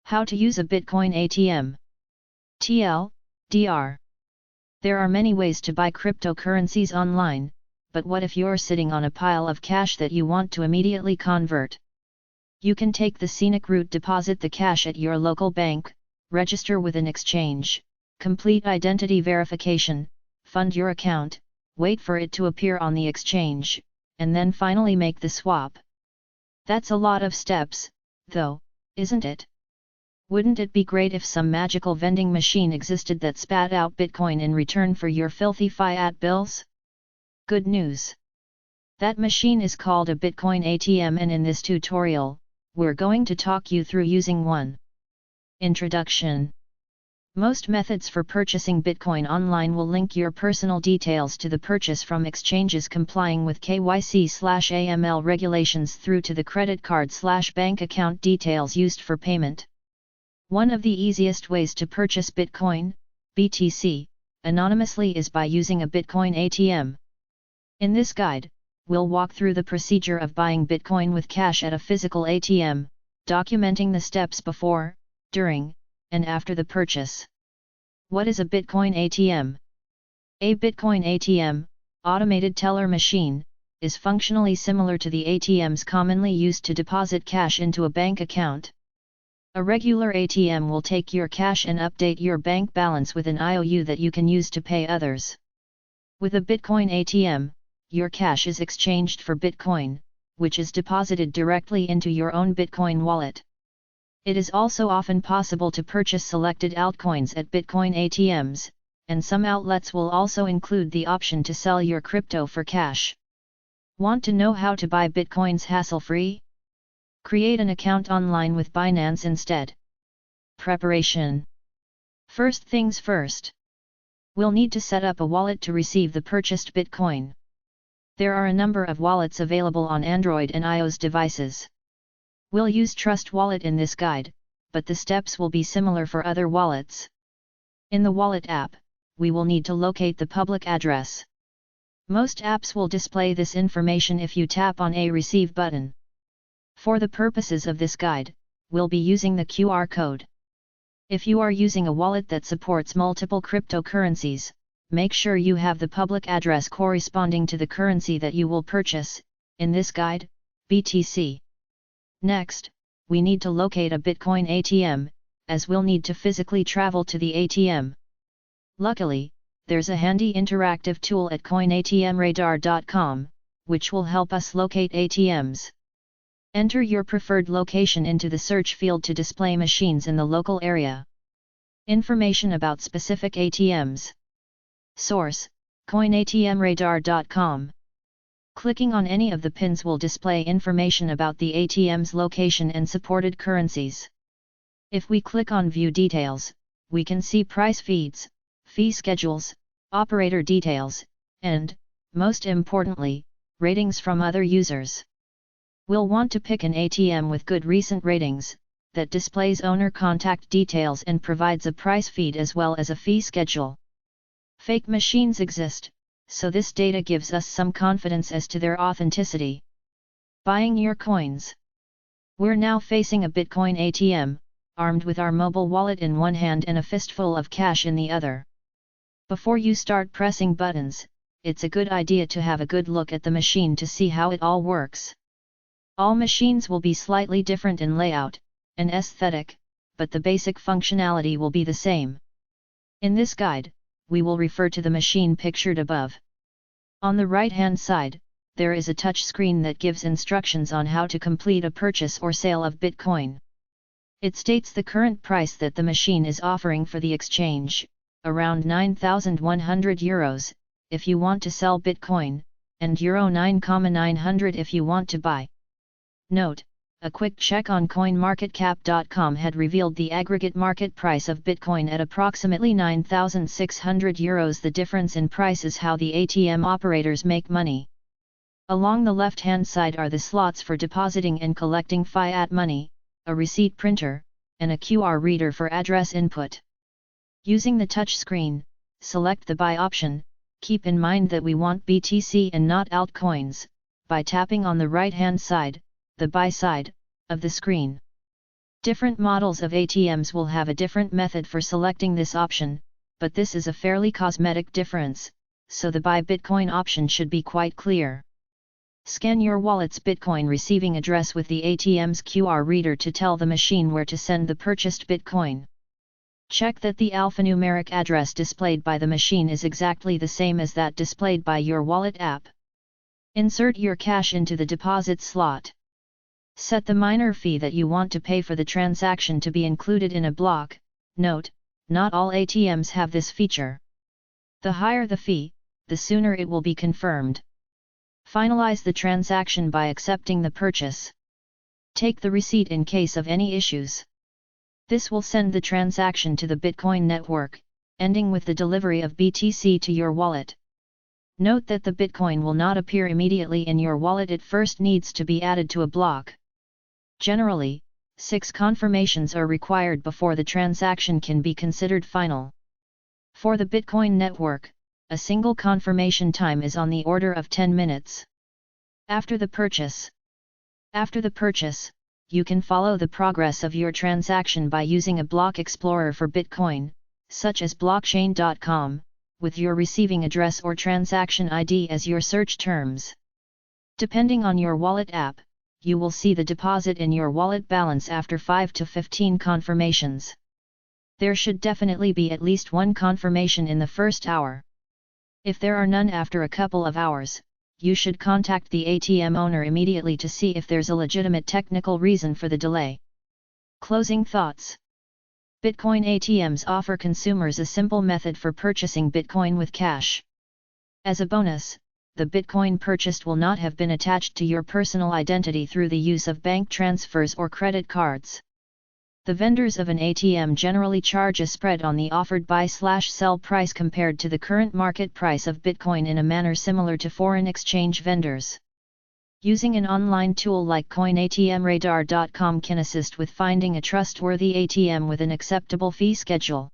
How to use a Bitcoin ATM. TLDR. There are many ways to buy cryptocurrencies online, but what if you're sitting on a pile of cash that you want to immediately convert? You can take the scenic route: deposit the cash at your local bank, register with an exchange, complete identity verification, fund your account, wait for it to appear on the exchange, and then finally make the swap. That's a lot of steps, though, isn't it? Wouldn't it be great if some magical vending machine existed that spat out Bitcoin in return for your filthy fiat bills? Good news! That machine is called a Bitcoin ATM, and in this tutorial, we're going to talk you through using one. Introduction. Most methods for purchasing Bitcoin online will link your personal details to the purchase from exchanges complying with KYC/AML regulations through to the credit card/bank account details used for payment. One of the easiest ways to purchase Bitcoin, BTC, anonymously is by using a Bitcoin ATM. In this guide, we'll walk through the procedure of buying Bitcoin with cash at a physical ATM, documenting the steps before, during, and after the purchase. What is a Bitcoin ATM? A Bitcoin ATM, automated teller machine, is functionally similar to the ATMs commonly used to deposit cash into a bank account. A regular ATM will take your cash and update your bank balance with an IOU that you can use to pay others. With a Bitcoin ATM, your cash is exchanged for Bitcoin, which is deposited directly into your own Bitcoin wallet. It is also often possible to purchase selected altcoins at Bitcoin ATMs, and some outlets will also include the option to sell your crypto for cash. Want to know how to buy Bitcoins hassle-free? Create an account online with Binance instead. Preparation. First things first. We'll need to set up a wallet to receive the purchased Bitcoin. There are a number of wallets available on Android and iOS devices. We'll use Trust Wallet in this guide, but the steps will be similar for other wallets. In the Wallet app, we will need to locate the public address. Most apps will display this information if you tap on a Receive button. For the purposes of this guide, we'll be using the QR code. If you are using a wallet that supports multiple cryptocurrencies, make sure you have the public address corresponding to the currency that you will purchase, in this guide, BTC. Next, we need to locate a Bitcoin ATM, as we'll need to physically travel to the ATM. Luckily, there's a handy interactive tool at coinatmradar.com, which will help us locate ATMs. Enter your preferred location into the search field to display machines in the local area. Information about specific ATMs. Source: coinatmradar.com. Clicking on any of the pins will display information about the ATM's location and supported currencies. If we click on View Details, we can see price feeds, fee schedules, operator details, and, most importantly, ratings from other users. We'll want to pick an ATM with good recent ratings, that displays owner contact details and provides a price feed as well as a fee schedule. Fake machines exist, so this data gives us some confidence as to their authenticity. Buying your coins. We're now facing a Bitcoin ATM, armed with our mobile wallet in one hand and a fistful of cash in the other. Before you start pressing buttons, it's a good idea to have a good look at the machine to see how it all works. All machines will be slightly different in layout and aesthetic, but the basic functionality will be the same. In this guide, we will refer to the machine pictured above. On the right-hand side, there is a touch screen that gives instructions on how to complete a purchase or sale of Bitcoin. It states the current price that the machine is offering for the exchange, around €9,100 if you want to sell Bitcoin, and €9,900 if you want to buy. Note: a quick check on CoinMarketCap.com had revealed the aggregate market price of Bitcoin at approximately €9,600. The difference in price is how the ATM operators make money. Along the left-hand side are the slots for depositing and collecting fiat money, a receipt printer, and a QR reader for address input. Using the touch screen, select the Buy option. Keep in mind that we want BTC and not altcoins, by tapping on the right-hand side, the Buy side, of the screen. Different models of ATMs will have a different method for selecting this option, but this is a fairly cosmetic difference, so the Buy Bitcoin option should be quite clear. Scan your wallet's Bitcoin receiving address with the ATM's QR reader to tell the machine where to send the purchased Bitcoin. Check that the alphanumeric address displayed by the machine is exactly the same as that displayed by your wallet app. Insert your cash into the deposit slot. Set the miner fee that you want to pay for the transaction to be included in a block. Note, not all ATMs have this feature. The higher the fee, the sooner it will be confirmed. Finalize the transaction by accepting the purchase. Take the receipt in case of any issues. This will send the transaction to the Bitcoin network, ending with the delivery of BTC to your wallet. Note that the Bitcoin will not appear immediately in your wallet. It first needs to be added to a block. Generally, 6 confirmations are required before the transaction can be considered final. For the Bitcoin network, a single confirmation time is on the order of 10 minutes. After the purchase, you can follow the progress of your transaction by using a block explorer for Bitcoin, such as blockchain.com, with your receiving address or transaction ID as your search terms. Depending on your wallet app, you will see the deposit in your wallet balance after 5 to 15 confirmations. There should definitely be at least one confirmation in the first hour. If there are none after a couple of hours, you should contact the ATM owner immediately to see if there's a legitimate technical reason for the delay. Closing thoughts. Bitcoin ATMs offer consumers a simple method for purchasing Bitcoin with cash. As a bonus, the Bitcoin purchased will not have been attached to your personal identity through the use of bank transfers or credit cards. The vendors of an ATM generally charge a spread on the offered buy/sell price compared to the current market price of Bitcoin in a manner similar to foreign exchange vendors. Using an online tool like coinatmradar.com can assist with finding a trustworthy ATM with an acceptable fee schedule.